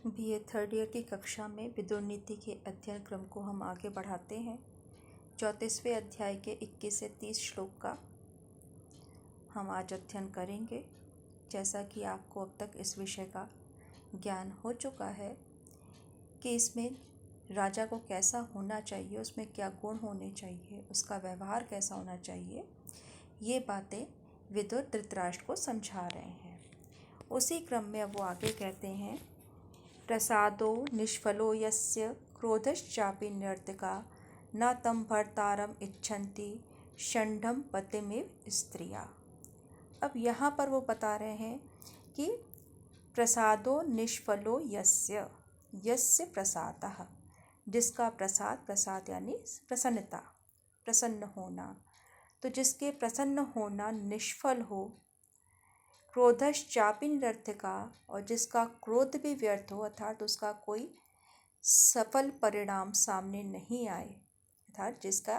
BA third year की कक्षा में विदुर नीति के अध्ययन क्रम को हम आगे बढ़ाते हैं। 34वें अध्याय के 21 से 30 श्लोक का हम आज अध्ययन करेंगे। जैसा कि आपको अब तक इस विषय का ज्ञान हो चुका है कि इसमें राजा को कैसा होना चाहिए, उसमें क्या गुण होने चाहिए, उसका व्यवहार कैसा होना चाहिए, ये बातें विदुर धृतराष्ट्र को समझा रहे हैं। उसी क्रम में अब वो आगे कहते हैं, प्रसादो निष्फलो यस्य क्रोधश्चापि नर्तिका न तं भर्तारम इच्छन्ति षण्ढं पतिमिव स्त्रिया। अब यहाँ पर वो बता रहे हैं कि प्रसादो निष्फलो यस्य यस्य प्रसादः, जिसका प्रसाद यानी प्रसन्नता, प्रसन्न होना, तो जिसके प्रसन्न होना निष्फल हो, क्रोधश्चापि निरर्थका, और जिसका क्रोध भी व्यर्थ हो, अर्थात उसका कोई सफल परिणाम सामने नहीं आए, अर्थात जिसका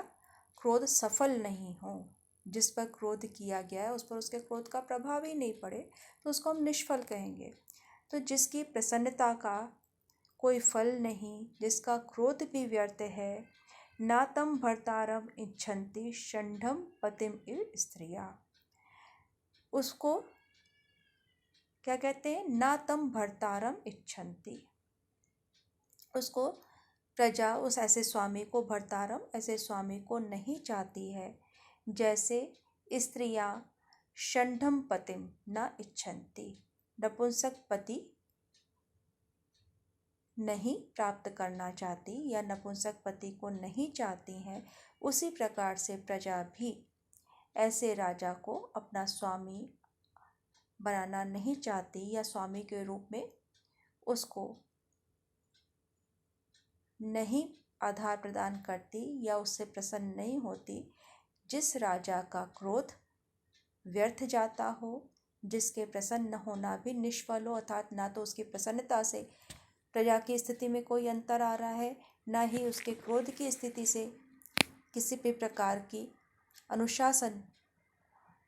क्रोध सफल नहीं हो, जिस पर क्रोध किया गया है उस पर उसके क्रोध का प्रभाव ही नहीं पड़े, तो उसको हम निष्फल कहेंगे। तो जिसकी प्रसन्नता का कोई फल नहीं, जिसका क्रोध भी व्यर्थ है, ना तम भर्तारम इच्छन्ति षण्ढं पतिम इव स्त्रिया, उसको क्या कहते हैं, ना तम भर्तारम इच्छन्ति, उसको प्रजा उस ऐसे स्वामी को, भर्तारम ऐसे स्वामी को नहीं चाहती है जैसे स्त्रियां षण्ढं पतिम न इच्छन्ति, नपुंसक पति नहीं प्राप्त करना चाहती या नपुंसक पति को नहीं चाहती हैं। उसी प्रकार से प्रजा भी ऐसे राजा को अपना स्वामी बनाना नहीं चाहती या स्वामी के रूप में उसको नहीं आधार प्रदान करती या उससे प्रसन्न नहीं होती। जिस राजा का क्रोध व्यर्थ जाता हो, जिसके प्रसन्न होना भी निष्फल हो, अर्थात ना तो उसकी प्रसन्नता से प्रजा की स्थिति में कोई अंतर आ रहा है, ना ही उसके क्रोध की स्थिति से किसी भी प्रकार की अनुशासन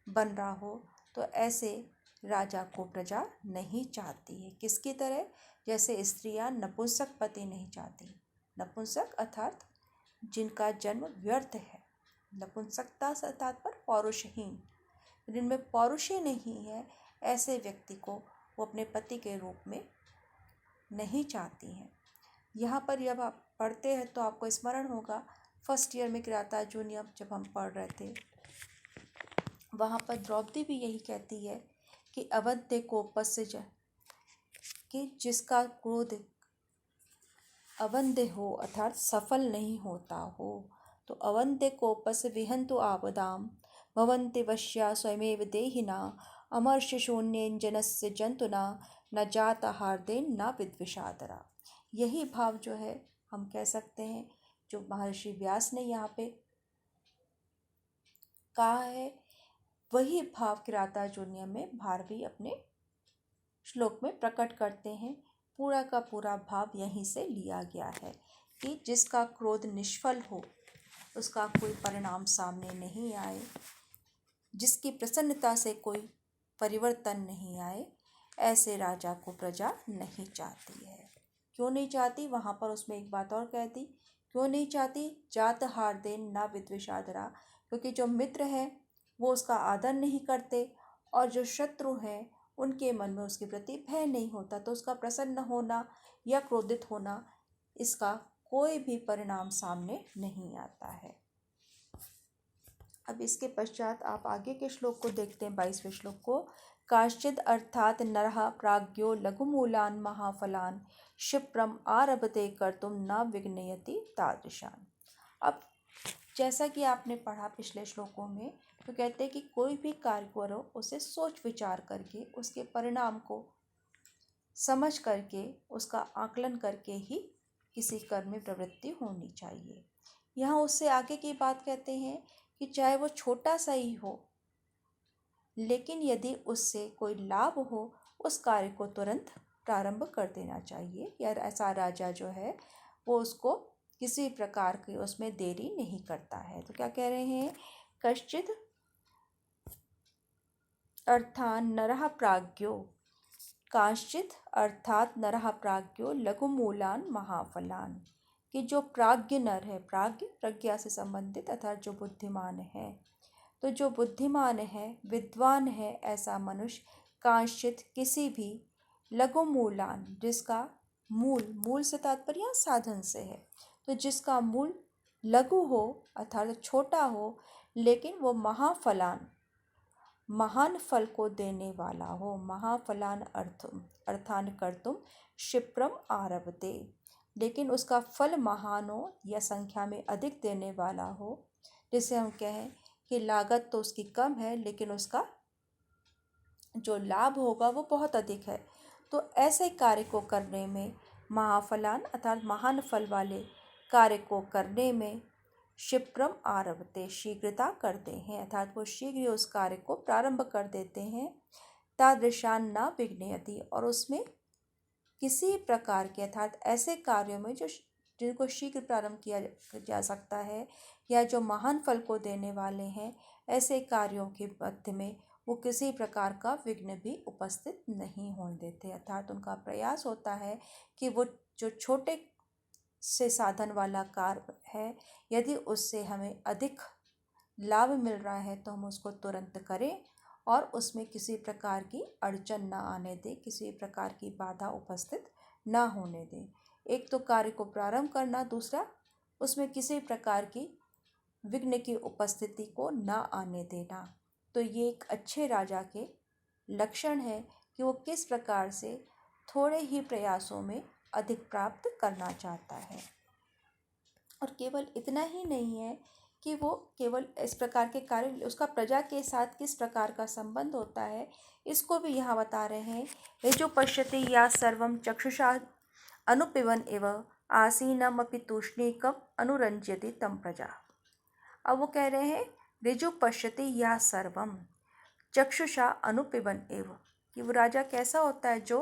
बन रहा हो, तो ऐसे राजा को प्रजा नहीं चाहती है। किसकी तरह, जैसे स्त्रियां नपुंसक पति नहीं चाहती। नपुंसक अर्थात जिनका जन्म व्यर्थ है, नपुंसकता से तात्पर्य पौरुषहीन, जिनमें पौरुष ही नहीं है, ऐसे व्यक्ति को वो अपने पति के रूप में नहीं चाहती हैं। यहाँ पर जब आप पढ़ते हैं तो आपको स्मरण होगा, फर्स्ट ईयर में किराता जूनियर जब हम पढ़ रहे थे, वहाँ पर द्रौपदी भी यही कहती है कि अवंत्य कोपस्य, कि जिसका क्रोध अवंत्य हो, अर्थात सफल नहीं होता हो, तो अवंत्य कोपस्य विहंतु आपदाम भवन्ति वश्या स्वयमेव देहिना अमर्ष शून्येन जनस्य जंतुना न जाता हार्देन न विद्विषादरा। यही भाव जो है हम कह सकते हैं, जो महर्षि व्यास ने यहाँ पे कहा है, वही भाव किराता जूनियर में भारवी अपने श्लोक में प्रकट करते हैं। पूरा का पूरा भाव यहीं से लिया गया है कि जिसका क्रोध निष्फल हो, उसका कोई परिणाम सामने नहीं आए, जिसकी प्रसन्नता से कोई परिवर्तन नहीं आए, ऐसे राजा को प्रजा नहीं चाहती है। क्यों नहीं चाहती, वहाँ पर उसमें एक बात और कहती, क्यों नहीं चाहती, जात हार्देन ना विद्विषादरा, क्योंकि जो मित्र हैं वो उसका आदर नहीं करते, और जो शत्रु हैं उनके मन में उसके प्रति भय नहीं होता, तो उसका प्रसन्न होना या क्रोधित होना, इसका कोई भी परिणाम सामने नहीं आता है। अब इसके पश्चात आप आगे के श्लोक को देखते हैं, 22वें श्लोक को। काश्चिद अर्थात नरः प्राज्ञो लघुमूलान महाफलान क्षिप्रम आरभते कर्तुम न विघ्नयति तादृशान। अब जैसा कि आपने पढ़ा पिछले श्लोकों में, तो कहते हैं कि कोई भी कार्य करो उसे सोच विचार करके, उसके परिणाम को समझ करके, उसका आकलन करके ही किसी कर्म में प्रवृत्ति होनी चाहिए। यहाँ उससे आगे की बात कहते हैं कि चाहे वो छोटा सा ही हो, लेकिन यदि उससे कोई लाभ हो, उस कार्य को तुरंत प्रारंभ कर देना चाहिए। या ऐसा राजा जो है वो उसको किसी प्रकार की उसमें देरी नहीं करता है। तो क्या कह रहे हैं, कश्चिद अर्थान नरः प्राज्ञो, कांश्चित अर्थात नरः प्राज्ञो लघुमूलान महाफलान, कि जो प्राज्ञ नर है, प्राज्ञ प्रज्ञा से संबंधित अर्थात जो बुद्धिमान है, तो जो बुद्धिमान है, विद्वान है, ऐसा मनुष्य कांश्चित किसी भी लघु मूलान, जिसका मूल से तात्पर्य साधन से है, तो जिसका मूल लघु हो अर्थात छोटा हो, लेकिन वो महाफलान महान फल को देने वाला हो, महाफलान अर्थान कर्तुम क्षिप्रम आरभते, लेकिन उसका फल महान हो या संख्या में अधिक देने वाला हो, जिसे हम कहें कि लागत तो उसकी कम है लेकिन उसका जो लाभ होगा वो बहुत अधिक है। तो ऐसे कार्य को करने में महाफलान अर्थात महान फल वाले कार्य को करने में क्षिप्रम आरभते, शीघ्रता करते हैं, अर्थात वो शीघ्र उस कार्य को प्रारंभ कर देते हैं। तादृशान न विघ्नयति, और उसमें किसी प्रकार के अर्थात ऐसे कार्यों में जिनको शीघ्र प्रारंभ किया जा सकता है या जो महान फल को देने वाले हैं, ऐसे कार्यों के मध्य में वो किसी प्रकार का विघ्न भी उपस्थित नहीं होने देते, अर्थात उनका प्रयास होता है कि वो जो छोटे से साधन वाला कार्य है, यदि उससे हमें अधिक लाभ मिल रहा है तो हम उसको तुरंत करें और उसमें किसी प्रकार की अड़चन ना आने दें, किसी प्रकार की बाधा उपस्थित ना होने दें। एक तो कार्य को प्रारंभ करना, दूसरा उसमें किसी प्रकार की विघ्न की उपस्थिति को ना आने देना। तो ये एक अच्छे राजा के लक्षण है कि वो किस प्रकार से थोड़े ही प्रयासों में अधिक प्राप्त करना चाहता है। और केवल इतना ही नहीं है कि वो केवल इस प्रकार के कार्य, उसका प्रजा के साथ किस प्रकार का संबंध होता है, इसको भी यहाँ बता रहे हैं। ऋजु पश्यति या सर्वम चक्षुषा अनुपिबन एव आसीनम अपि तूष्णीकम अनुरंजयति तम प्रजा। अब वो कह रहे हैं ऋजु पश्यति या सर्वम चक्षुषा अनुपिबन एव, कि वो राजा कैसा होता है जो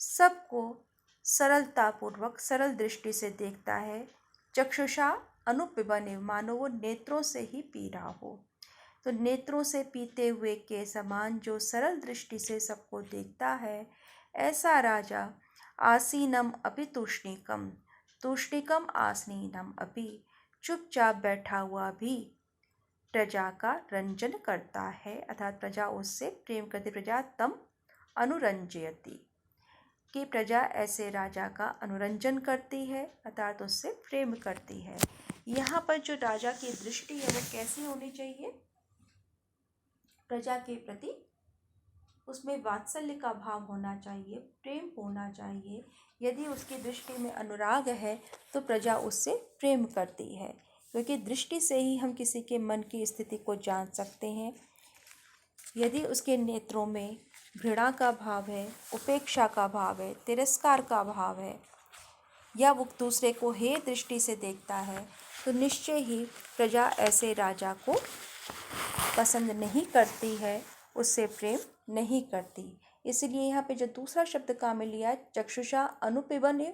सबको सरलतापूर्वक सरल दृष्टि से देखता है। चक्षुषा अनुपिबन एव, मानो वो नेत्रों से ही पी रहा हो, तो नेत्रों से पीते हुए के समान जो सरल दृष्टि से सबको देखता है, ऐसा राजा आसीनम अपि तूष्णीकम, तूष्णीकम आसीनम अपि, चुपचाप बैठा हुआ भी प्रजा का रंजन करता है, अर्थात प्रजा उससे प्रेम करती, प्रजा तम अनुरंजयति, कि प्रजा ऐसे राजा का अनुरंजन करती है अर्थात उससे प्रेम करती है। यहाँ पर जो राजा की दृष्टि है वो कैसी होनी चाहिए? प्रजा के प्रति उसमें वात्सल्य का भाव होना चाहिए, प्रेम होना चाहिए। यदि उसकी दृष्टि में अनुराग है तो प्रजा उससे प्रेम करती है, क्योंकि दृष्टि से ही हम किसी के मन की स्थिति को जान सकते हैं। यदि उसके नेत्रों में घृणा का भाव है, उपेक्षा का भाव है, तिरस्कार का भाव है, या वो दूसरे को हे दृष्टि से देखता है, तो निश्चय ही प्रजा ऐसे राजा को पसंद नहीं करती है, उससे प्रेम नहीं करती। इसलिए यहाँ पे जो दूसरा शब्द काम में लिया है, चक्षुषा अनुपिबन,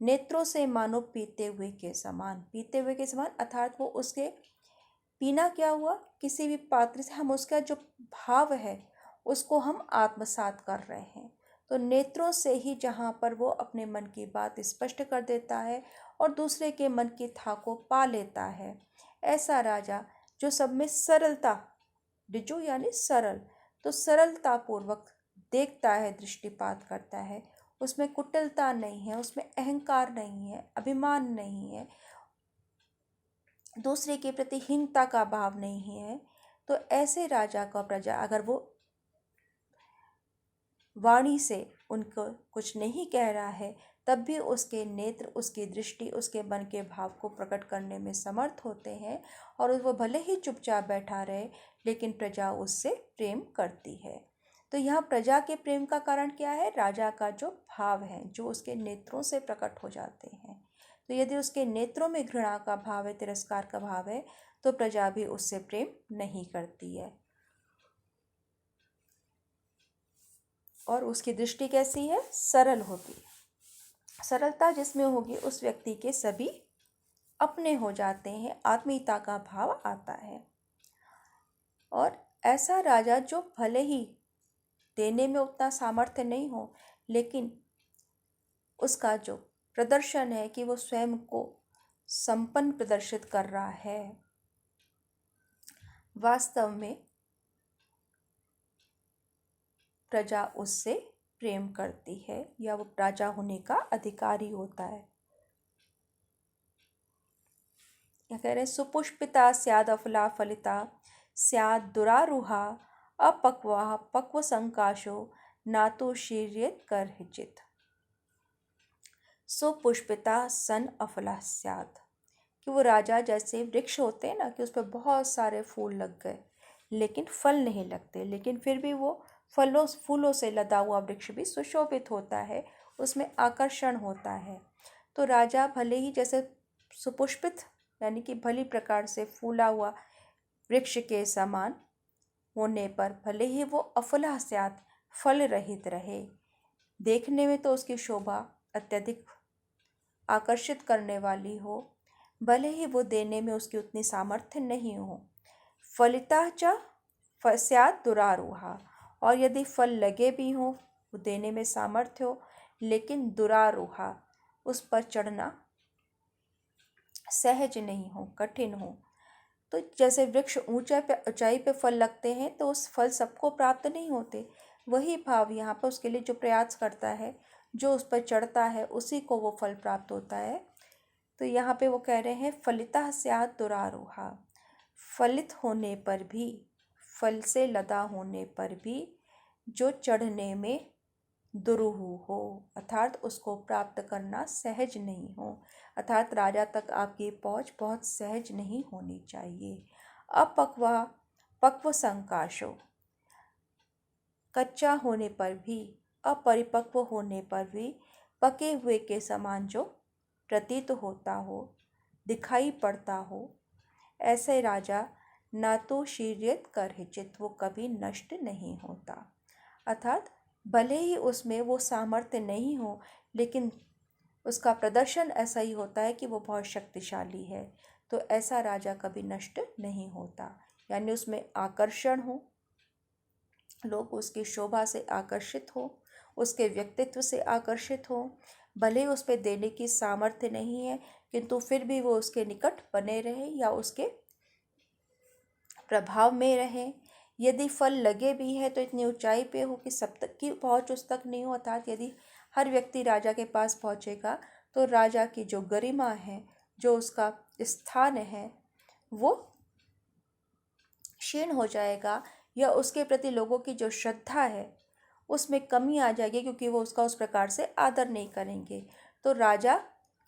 नेत्रों से मानो पीते हुए के समान, पीते हुए के समान अर्थात वो उसके पीना क्या हुआ, किसी भी पात्र से हम उसका जो भाव है उसको हम आत्मसात कर रहे हैं। तो नेत्रों से ही जहाँ पर वो अपने मन की बात स्पष्ट कर देता है और दूसरे के मन की था को पा लेता है, ऐसा राजा जो सब में सरलता, ऋजु यानी सरल, तो सरलतापूर्वक देखता है, दृष्टिपात करता है, उसमें कुटिलता नहीं है, उसमें अहंकार नहीं है, अभिमान नहीं है, दूसरे के प्रति हीनता का भाव नहीं है। तो ऐसे राजा का प्रजा अगर वो वाणी से उनको कुछ नहीं कह रहा है, तब भी उसके नेत्र, उसकी दृष्टि, उसके मन के भाव को प्रकट करने में समर्थ होते हैं, और वो भले ही चुपचाप बैठा रहे लेकिन प्रजा उससे प्रेम करती है। तो यहाँ प्रजा के प्रेम का कारण क्या है? राजा का जो भाव है, जो उसके नेत्रों से प्रकट हो जाते हैं। तो यदि उसके नेत्रों में घृणा का भाव है, तिरस्कार का भाव है, तो प्रजा भी उससे प्रेम नहीं करती है। और उसकी दृष्टि कैसी है? सरल होती है। सरलता जिसमें होगी उस व्यक्ति के सभी अपने हो जाते हैं, आत्मीयता का भाव आता है। और ऐसा राजा जो भले ही देने में उतना सामर्थ्य नहीं हो, लेकिन उसका जो प्रदर्शन है कि वो स्वयं को संपन्न प्रदर्शित कर रहा है, वास्तव में प्रजा उससे प्रेम करती है या वो राजा होने का अधिकारी होता है। क्या कह रहे हैं? सुपुष्पिता स्याद अफला फलिता स्याद दुरारूहा अपक्वा पक्व संकाशो नातो शीर्येत करहिचित। सुपुष्पिता सन अफला स्याद, कि वो राजा जैसे वृक्ष होते हैं ना, कि उस पर बहुत सारे फूल लग गए लेकिन फल नहीं लगते, लेकिन फिर भी वो फूलों से लदा हुआ वृक्ष भी सुशोभित होता है, उसमें आकर्षण होता है। तो राजा भले ही जैसे सुपुष्पित यानी कि भली प्रकार से फूला हुआ वृक्ष के समान होने पर भले ही वो अफला स्यात् फल रहित रहे, देखने में तो उसकी शोभा अत्यधिक आकर्षित करने वाली हो, भले ही वो देने में उसकी उतनी सामर्थ्य नहीं हो। फलिता च स्यात् दुरारूहा, और यदि फल लगे भी हों, वो देने में सामर्थ्य हो, लेकिन दुरारूहा उस पर चढ़ना सहज नहीं हो, कठिन हो। तो जैसे वृक्ष ऊंचाई पे फल लगते हैं तो उस फल सबको प्राप्त नहीं होते, वही भाव यहाँ पर उसके लिए जो प्रयास करता है, जो उस पर चढ़ता है, उसी को वो फल प्राप्त होता है। तो यहाँ पे वो कह रहे हैं फलिता स्यात् दुरारूहा, फलित होने पर भी, फल से लदा होने पर भी जो चढ़ने में दुरूह हो, अर्थात उसको प्राप्त करना सहज नहीं हो, अर्थात राजा तक आपकी पहुँच बहुत सहज नहीं होनी चाहिए। अपक्वा पक्व संकाशो, कच्चा होने पर भी, अपरिपक्व होने पर भी पके हुए के समान जो प्रतीत होता हो, दिखाई पड़ता हो, ऐसे राजा ना तो शीर्यत करहिचित, वो कभी नष्ट नहीं होता। अर्थात भले ही उसमें वो सामर्थ्य नहीं हो, लेकिन उसका प्रदर्शन ऐसा ही होता है कि वो बहुत शक्तिशाली है, तो ऐसा राजा कभी नष्ट नहीं होता। यानी उसमें आकर्षण हो, लोग उसकी शोभा से आकर्षित हो, उसके व्यक्तित्व से आकर्षित हो, भले ही उस पर देने की सामर्थ्य नहीं है, किंतु फिर भी वो उसके निकट बने रहे या उसके प्रभाव में रहे। यदि फल लगे भी है तो इतनी ऊंचाई पे हो कि सब तक की पहुंच उस तक नहीं हो, अर्थात यदि हर व्यक्ति राजा के पास पहुंचेगा तो राजा की जो गरिमा है, जो उसका स्थान है, वो क्षीण हो जाएगा, या उसके प्रति लोगों की जो श्रद्धा है उसमें कमी आ जाएगी, क्योंकि वो उसका उस प्रकार से आदर नहीं करेंगे। तो राजा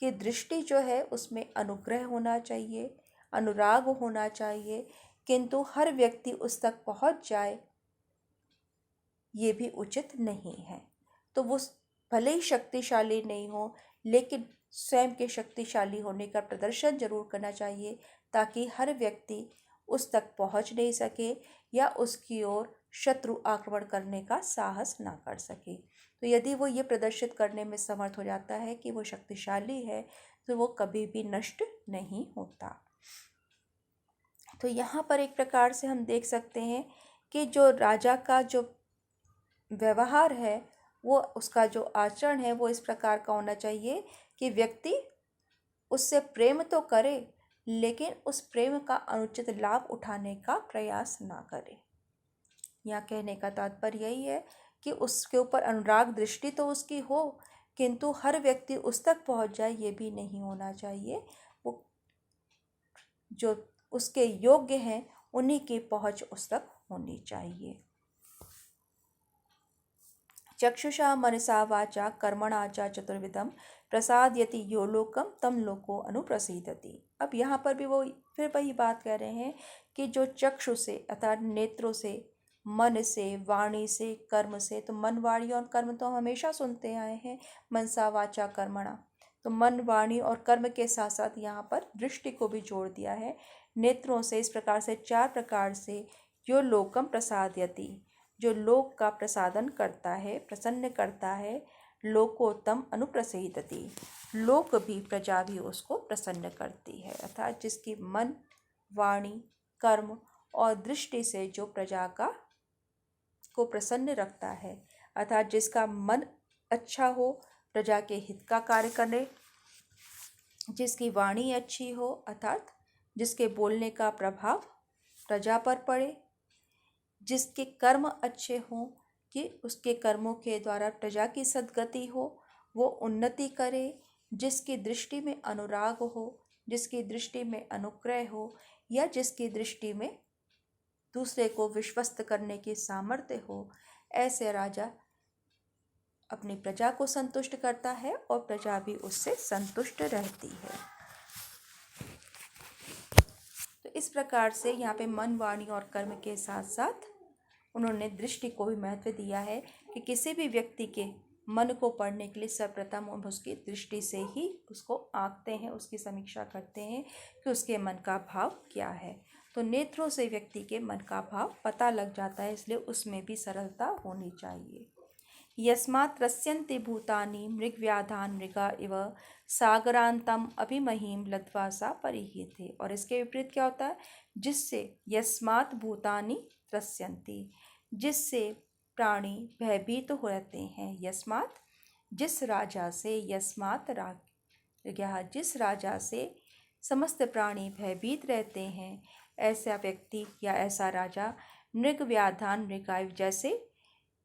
की दृष्टि जो है उसमें अनुग्रह होना चाहिए, अनुराग होना चाहिए, किंतु हर व्यक्ति उस तक पहुंच जाए ये भी उचित नहीं है। तो वो भले ही शक्तिशाली नहीं हो, लेकिन स्वयं के शक्तिशाली होने का प्रदर्शन जरूर करना चाहिए, ताकि हर व्यक्ति उस तक पहुंच नहीं सके या उसकी ओर शत्रु आक्रमण करने का साहस ना कर सके। तो यदि वो ये प्रदर्शित करने में समर्थ हो जाता है कि वो शक्तिशाली है, तो वो कभी भी नष्ट नहीं होता। तो यहाँ पर एक प्रकार से हम देख सकते हैं कि जो राजा का जो व्यवहार है, वो उसका जो आचरण है वो इस प्रकार का होना चाहिए कि व्यक्ति उससे प्रेम तो करे, लेकिन उस प्रेम का अनुचित लाभ उठाने का प्रयास ना करे। यहाँ कहने का तात्पर्य यही है कि उसके ऊपर अनुराग दृष्टि तो उसकी हो, किंतु हर व्यक्ति उस तक पहुँच जाए ये भी नहीं होना चाहिए। वो जो उसके योग्य हैं उन्हीं की पहुँच उस तक होनी चाहिए। चक्षुषा मनसा वाचा कर्मणा च चतुर्विधम प्रसादयति यो लोकम तम लोको अनुप्रसीदति। अब यहाँ पर भी वो फिर वही बात कह रहे हैं कि जो चक्षु से अर्थात नेत्रों से, मन से, वाणी से, कर्म से, तो मन, वाणी और कर्म तो हम हमेशा सुनते आए हैं, मनसा वाचा कर्मणा, तो मन, वाणी और कर्म के साथ साथ यहाँ पर दृष्टि को भी जोड़ दिया है। नेत्रों से, इस प्रकार से 4 प्रकार से यो लोकम प्रसादयति, जो लोक का प्रसादन करता है, प्रसन्न करता है, लोकोत्तम अनुप्रसीदति, लोक भी, प्रजा भी उसको प्रसन्न करती है। अर्थात जिसकी मन, वाणी, कर्म और दृष्टि से जो प्रजा का को प्रसन्न रखता है, अर्थात जिसका मन अच्छा हो, प्रजा के हित का कार्य करे, जिसकी वाणी अच्छी हो, अर्थात जिसके बोलने का प्रभाव प्रजा पर पड़े, जिसके कर्म अच्छे हों कि उसके कर्मों के द्वारा प्रजा की सद्गति हो, वो उन्नति करे, जिसकी दृष्टि में अनुराग हो, जिसकी दृष्टि में अनुग्रह हो, या जिसकी दृष्टि में दूसरे को विश्वस्त करने की सामर्थ्य हो, ऐसे राजा अपनी प्रजा को संतुष्ट करता है और प्रजा भी उससे संतुष्ट रहती है। तो इस प्रकार से यहाँ पे मन, वाणी और कर्म के साथ साथ उन्होंने दृष्टि को भी महत्व दिया है कि किसी भी व्यक्ति के मन को पढ़ने के लिए सर्वप्रथम हम उसकी दृष्टि से ही उसको आंकते हैं, उसकी समीक्षा करते हैं कि उसके मन का भाव क्या है। तो नेत्रों से व्यक्ति के मन का भाव पता लग जाता है, इसलिए उसमें भी सरलता होनी चाहिए। यस्मात् त्रस्यन्ति भूतानि मृगव्याधान मृगा इव सागरांतम अभिमहीम लद्वा सा परिहीते। और इसके विपरीत क्या होता है? जिससे यस्मात् भूतानि त्रस्यन्ति, जिससे प्राणी भयभीत हो रहते हैं। यस्मात् जिस राजा से, यस्मात् राजा जिस राजा से समस्त प्राणी भयभीत रहते हैं, ऐसा व्यक्ति या ऐसा राजा मृगव्याधान मृगाइव, जैसे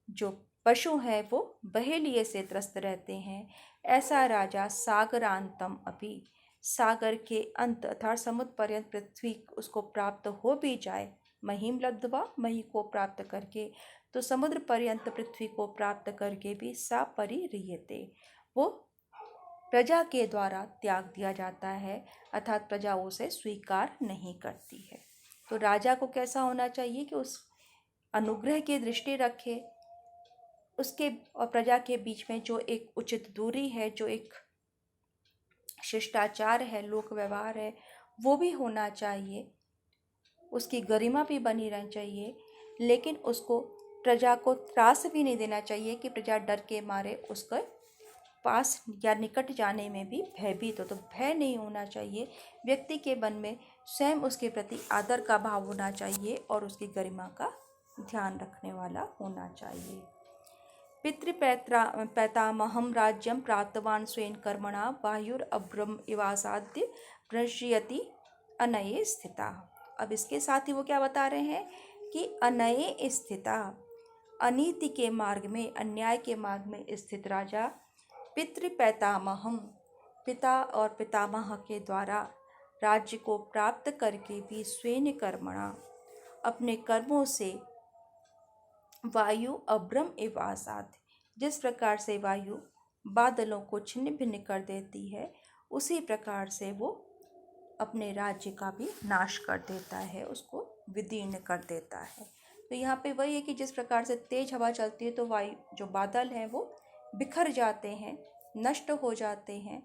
जो पशु हैं वो बहेलिए से त्रस्त रहते हैं, ऐसा राजा सागरांतम अपि, सागर के अंत अर्थात समुद्र पर्यंत पृथ्वी उसको प्राप्त हो भी जाए, महीम लब्ध्वा, मही को प्राप्त करके, तो समुद्र पर्यंत पृथ्वी को प्राप्त करके भी सा परिह्रियते, वो प्रजा के द्वारा त्याग दिया जाता है, अर्थात प्रजा उसे स्वीकार नहीं करती है। तो राजा को कैसा होना चाहिए कि उस अनुग्रह की दृष्टि रखे, उसके और प्रजा के बीच में जो एक उचित दूरी है, जो एक शिष्टाचार है, लोक व्यवहार है, वो भी होना चाहिए, उसकी गरिमा भी बनी रहनी चाहिए, लेकिन उसको प्रजा को त्रास भी नहीं देना चाहिए कि प्रजा डर के मारे उसके पास या निकट जाने में भी भयभीत हो। तो भय नहीं होना चाहिए, व्यक्ति के मन में स्वयं उसके प्रति आदर का भाव होना चाहिए और उसकी गरिमा का ध्यान रखने वाला होना चाहिए। पितृपैतामहं राज्यं प्राप्तवान् स्वेन कर्मणा वायुरभ्रम इवासाद्य प्रश्यति अनये स्थिता। अब इसके साथ ही वो क्या बता रहे हैं कि अनये स्थिता, अनीति के मार्ग में, अन्याय के मार्ग में स्थित राजा पितृपैतामहं, पिता और पितामह के द्वारा राज्य को प्राप्त करके भी स्वेन कर्मणा, अपने कर्मों से, वायु अभ्रम एव आसाद, जिस प्रकार से वायु बादलों को छिन्न भिन्न कर देती है, उसी प्रकार से वो अपने राज्य का भी नाश कर देता है, उसको विदीर्ण कर देता है। तो यहाँ पे वही है कि जिस प्रकार से तेज हवा चलती है तो वायु, जो बादल हैं वो बिखर जाते हैं, नष्ट हो जाते हैं,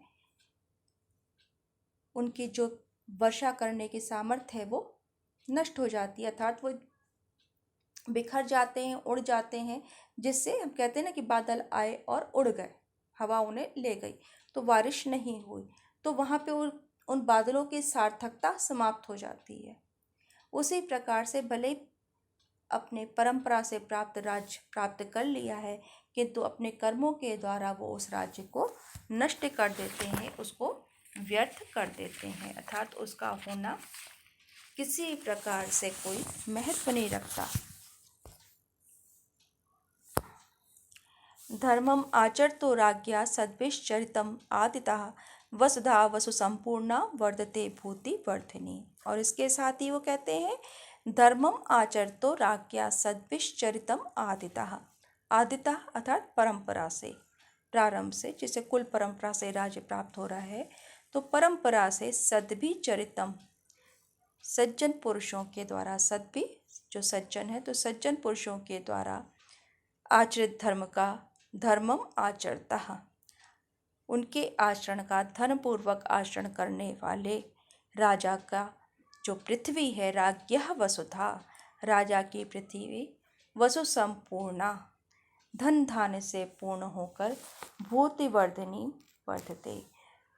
उनकी जो वर्षा करने की सामर्थ्य है वो नष्ट हो जाती है, अर्थात वो बिखर जाते हैं, उड़ जाते हैं, जिससे हम कहते हैं ना कि बादल आए और उड़ गए, हवा उन्हें ले गई, तो बारिश नहीं हुई, तो वहाँ पे उन बादलों की सार्थकता समाप्त हो जाती है। उसी प्रकार से भले अपने परंपरा से प्राप्त राज्य प्राप्त कर लिया है, किंतु अपने कर्मों के द्वारा वो उस राज्य को नष्ट कर देते हैं, उसको व्यर्थ कर देते हैं, अर्थात उसका होना किसी प्रकार से कोई महत्व नहीं रखता। धर्मम आचरतो राज्ञा सद्भिश्चरितम आदितः वसुधा वसु संपूर्णा वर्धते भूति वर्धिनी। और इसके साथ ही वो कहते हैं धर्मम आचरतो राज्ञा सद्भिश्चरितम आदितः, आदितः अर्थात परंपरा से, प्रारंभ से, जिसे कुल परंपरा से राज्य प्राप्त हो रहा है, तो परंपरा से सद्भिचरितम, सज्जन पुरुषों के द्वारा, सद्भि जो सज्जन है, तो सज्जन पुरुषों के द्वारा आचरित धर्म का, धर्मम आचरता, उनके आचरण का, धर्मपूर्वक आचरण करने वाले राजा का जो पृथ्वी है, राज्ञः वसुधा, राजा की पृथ्वी, वसु संपूर्णा, धन धान्य से पूर्ण होकर, भूतिवर्धिनी वर्धते,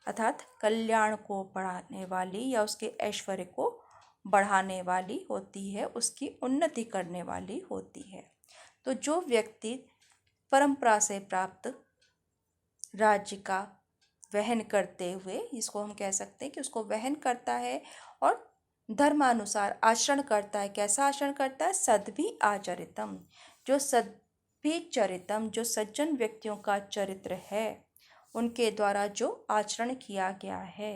अर्थात कल्याण को बढ़ाने वाली या उसके ऐश्वर्य को बढ़ाने वाली होती है, उसकी उन्नति करने वाली होती है। तो जो व्यक्ति परंपरा से प्राप्त राज्य का वहन करते हुए, इसको हम कह सकते हैं कि उसको वहन करता है और धर्मानुसार आचरण करता है। कैसा आचरण करता है? सद्भि आचरितम, जो सद्भि चरितम, जो सज्जन व्यक्तियों का चरित्र है उनके द्वारा जो आचरण किया गया है।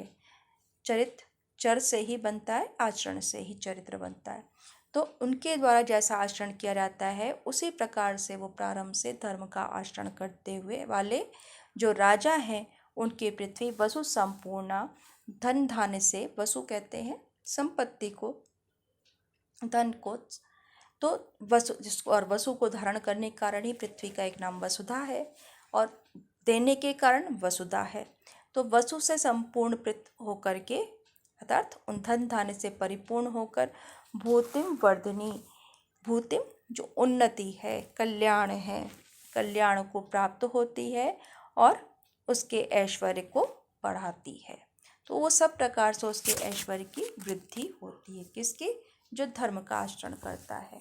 चरित्र चर से ही बनता है, आचरण से ही चरित्र बनता है। तो उनके द्वारा जैसा आचरण किया जाता है उसी प्रकार से वो प्रारंभ से धर्म का आचरण करते हुए वाले जो राजा हैं उनकी पृथ्वी वसु संपूर्णा, धन धान्य से, वसु कहते हैं संपत्ति को, धन को, तो वसु जिसको, और वसु को धारण करने के कारण ही पृथ्वी का एक नाम वसुधा है और देने के कारण वसुधा है। तो वसु से संपूर्ण होकर के, अर्थात उन धन धान्य से परिपूर्ण होकर, भूतिम वर्धिनी, भूतिम जो उन्नति है, कल्याण है, कल्याण को प्राप्त होती है और उसके ऐश्वर्य को बढ़ाती है। तो वो सब प्रकार से उसके ऐश्वर्य की वृद्धि होती है। किसकी? जो धर्म का आचरण करता है।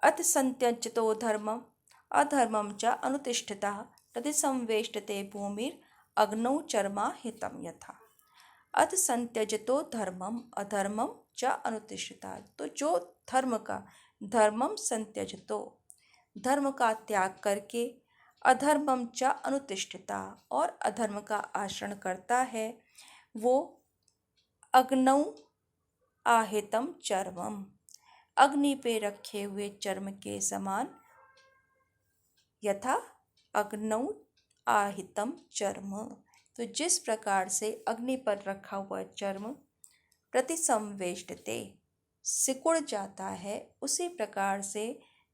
अथ संत्यज्यतो धर्मम अधर्मम च अनुतिष्ठितः प्रतिसंवेष्टते भूमिर अग्नौ चर्मा हितम यथा। अथ संत्यजतो धर्मम अधर्मम च अनुतिष्ठितः, तो जो धर्म का, धर्मम संत्यजतो, धर्म का त्याग करके, अधर्मम च अनुतिष्ठिता, और अधर्म का आचरण करता है, वो अग्नौ आहितम चर्मम, अग्नि पे रखे हुए चर्म के समान, यथा अग्नौ आहितम चर्म, तो जिस प्रकार से अग्नि पर रखा हुआ चर्म प्रतिसंवेष्टते, सिकुड़ जाता है, उसी प्रकार से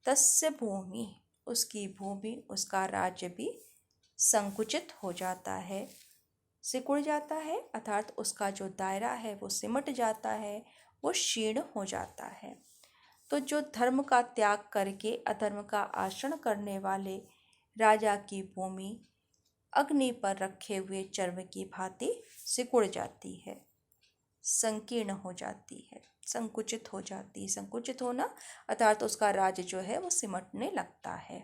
तस्य भूमि, उसकी भूमि, उसका राज्य भी संकुचित हो जाता है, सिकुड़ जाता है, अर्थात उसका जो दायरा है वो सिमट जाता है, वो क्षीण हो जाता है। तो जो धर्म का त्याग करके अधर्म का आचरण करने वाले राजा की भूमि अग्नि पर रखे हुए चर्म की भांति सिकुड़ जाती है, संकीर्ण हो जाती है, संकुचित हो जाती है। संकुचित होना अर्थात उसका राज्य जो है वो सिमटने लगता है।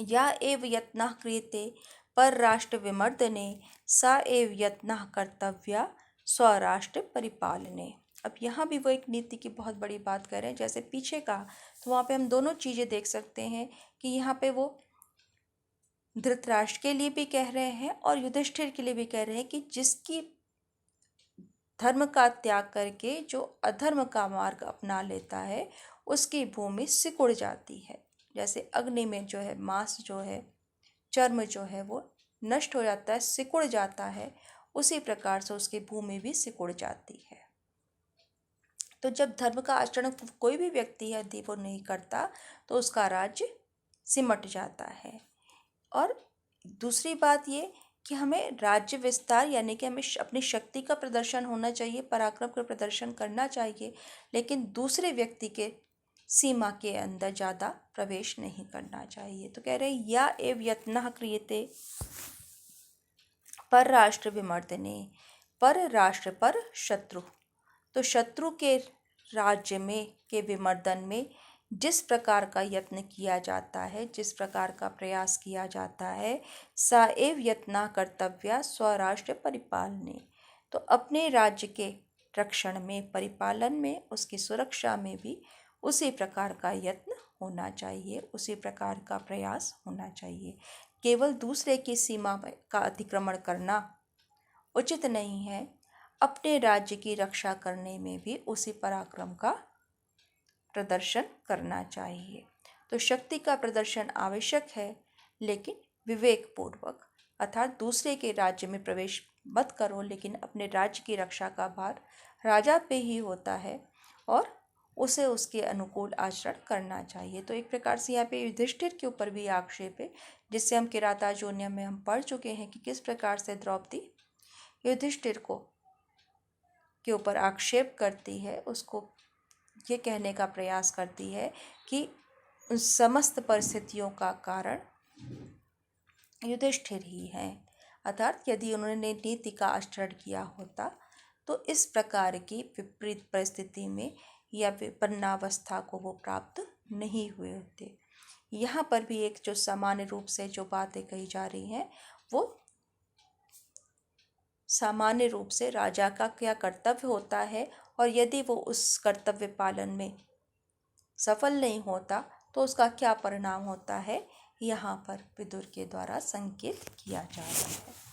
या एव यत्नः क्रियते पर राष्ट्र विमर्दने सा एव यत्नः कर्तव्या स्वराष्ट्र परिपालने। अब यहाँ भी वो एक नीति की बहुत बड़ी बात कर रहे हैं। जैसे पीछे कहा तो वहाँ पे हम दोनों चीज़ें देख सकते हैं कि यहाँ पे वो धृतराष्ट्र के लिए भी कह रहे हैं और युधिष्ठिर के लिए भी कह रहे हैं कि जिसकी धर्म का त्याग करके जो अधर्म का मार्ग अपना लेता है उसकी भूमि सिकुड़ जाती है। जैसे अग्नि में जो है मांस जो है, चर्म जो है वो नष्ट हो जाता है, सिकुड़ जाता है, उसी प्रकार से उसकी भूमि भी सिकुड़ जाती है। तो जब धर्म का आचरण कोई भी व्यक्ति यदि वो नहीं करता तो उसका राज्य सिमट जाता है। और दूसरी बात ये कि हमें राज्य विस्तार यानी कि हमें अपनी शक्ति का प्रदर्शन होना चाहिए, पराक्रम का प्रदर्शन करना चाहिए, लेकिन दूसरे व्यक्ति के सीमा के अंदर ज़्यादा प्रवेश नहीं करना चाहिए। तो कह रहे हैं या एव यत्नः क्रियते पर राष्ट्र विमर्दने, पर राष्ट्र पर शत्रु, तो शत्रु के राज्य में के विमर्दन में जिस प्रकार का यत्न किया जाता है, जिस प्रकार का प्रयास किया जाता है, सा एव यत्ना कर्तव्या स्वराष्ट्र परिपालने, तो अपने राज्य के रक्षण में, परिपालन में, उसकी सुरक्षा में भी उसी प्रकार का यत्न होना चाहिए, उसी प्रकार का प्रयास होना चाहिए। केवल दूसरे की सीमा का अतिक्रमण करना उचित नहीं है, अपने राज्य की रक्षा करने में भी उसी पराक्रम का प्रदर्शन करना चाहिए। तो शक्ति का प्रदर्शन आवश्यक है, लेकिन विवेकपूर्वक, अर्थात दूसरे के राज्य में प्रवेश मत करो, लेकिन अपने राज्य की रक्षा का भार राजा पे ही होता है और उसे उसके अनुकूल आचरण करना चाहिए। तो एक प्रकार से यहाँ पे युधिष्ठिर के ऊपर भी आक्षेप है, जिससे हम किरातार्जुनीय में हम पढ़ चुके हैं कि किस प्रकार से द्रौपदी युधिष्ठिर को के ऊपर आक्षेप करती है, उसको ये कहने का प्रयास करती है कि समस्त परिस्थितियों का कारण युधिष्ठिर ही है, अर्थात यदि उन्होंने नीति का आचरण किया होता तो इस प्रकार की विपरीत परिस्थिति में या विपन्नावस्था को वो प्राप्त नहीं हुए होते। यहाँ पर भी एक जो सामान्य रूप से जो बातें कही जा रही हैं वो सामान्य रूप से राजा का क्या कर्तव्य होता है, और यदि वो उस कर्तव्य पालन में सफल नहीं होता तो उसका क्या परिणाम होता है, यहाँ पर विदुर के द्वारा संकेत किया जा रहा है।